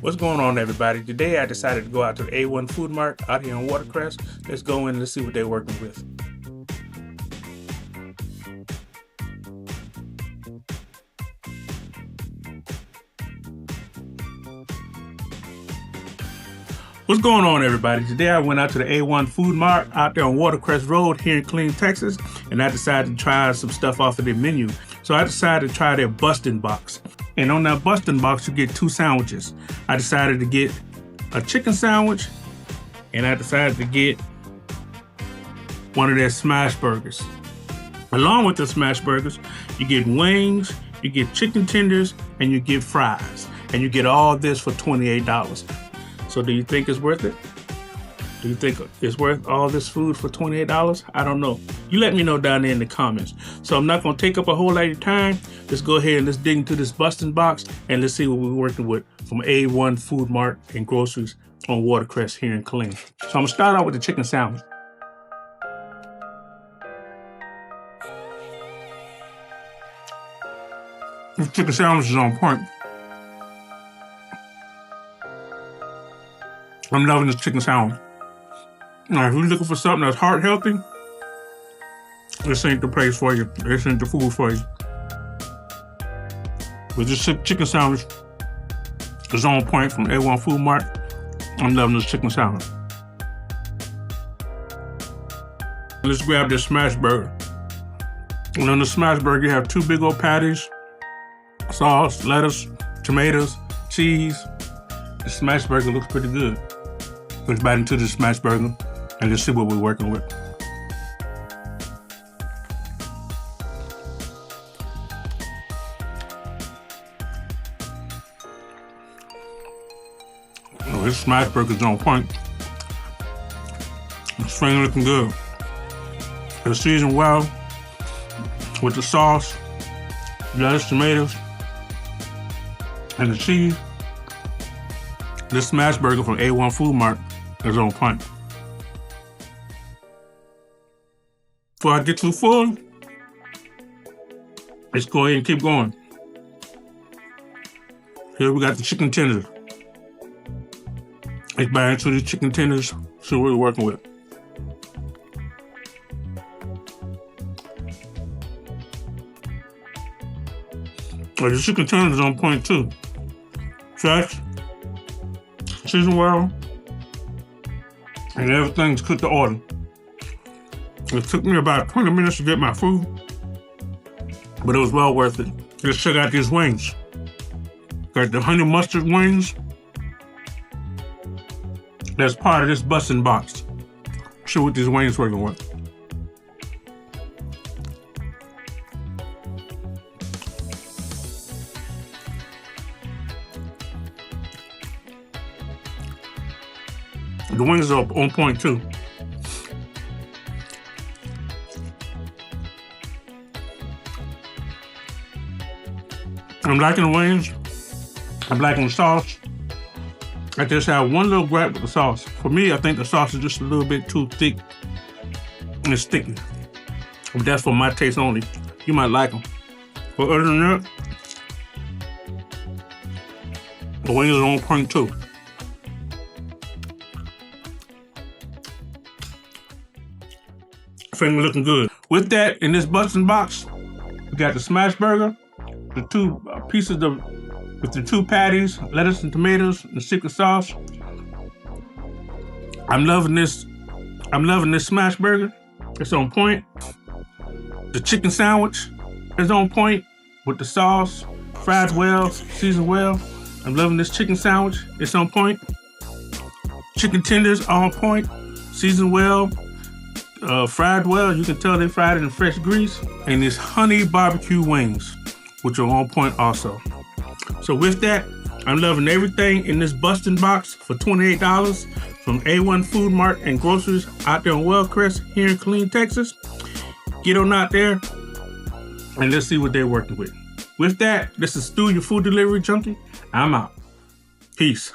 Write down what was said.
What's going on, everybody? Today I decided to go out to the A1 Food Mart out here in Watercrest. Let's go in and let's see what they're working with. What's going on, everybody? Today I went out to the A1 Food Mart out there on Watercrest Road here in Killeen, Texas, and I decided to try some stuff off of their menu. So I decided to try their Bustin Box. And on that Bustin Box, you get 2 sandwiches. I decided to get a chicken sandwich, and I decided to get one of their smash burgers. Along with the smash burgers, you get wings, you get chicken tenders, and you get fries. And you get all this for $28. So do you think it's worth it? Do you think it's worth all this food for $28? I don't know. You let me know down there in the comments. So I'm not gonna take up a whole lot of time. Let's go ahead and let's dig into this Bustin Box and let's see what we're working with from A1 Food Mart and groceries on Watercrest here in Killeen. So I'm gonna start out with the chicken sandwich. This chicken sandwich is on point. I'm loving this chicken sandwich. Now, if you're looking for something that's heart healthy, this ain't the place for you. This ain't the food for you. But this chicken sandwich is on point from A1 Food Mart. I'm loving this chicken sandwich. Let's grab this smash burger. And on the smash burger, you have 2 big old patties, sauce, lettuce, tomatoes, cheese. The smash burger looks pretty good. Let's bite into the smash burger and let's see what we're working with. Oh, this smash burger's on point. This thing looking good. It's seasoned well with the sauce, lettuce, tomatoes, and the cheese. This smash burger from A1 Food Mart is on point. Before I get too full, let's go ahead and keep going. Here we got the chicken tenders. Let's bite into these chicken tenders, see what we're working with. Oh, the chicken tenders is on point too. Fresh, seasoned well, and everything's cooked to order. It took me about 20 minutes to get my food, but it was well worth it. Let's check out these wings. Got the honey mustard wings. That's part of this Bustin Box. See what these wings working with. The wings are on point too. I'm liking the wings. I'm liking the sauce. I just have one little gripe with the sauce. For me, I think the sauce is just a little bit too thick and sticky. But that's for my taste only. You might like them. But other than that, the wings are on point too. Finger looking good. With that, in this Bustin Box, we got the smash burger, the 2 pieces with the 2 patties, lettuce and tomatoes, and secret sauce. I'm loving this smash burger. It's on point. The chicken sandwich is on point with the sauce, fried well, seasoned well. I'm loving this chicken sandwich. It's on point. Chicken tenders are on point, seasoned well. Fried well, you can tell they fried it in fresh grease. And this honey barbecue wings, which are on point also. So with that, I'm loving everything in this Bustin Box for $28 from A1 Food Mart and groceries out there on Watercrest here in Killeen, Texas. Get on out there and let's see what they're working with. With that, this is Stu, your food delivery junkie. I'm out. Peace.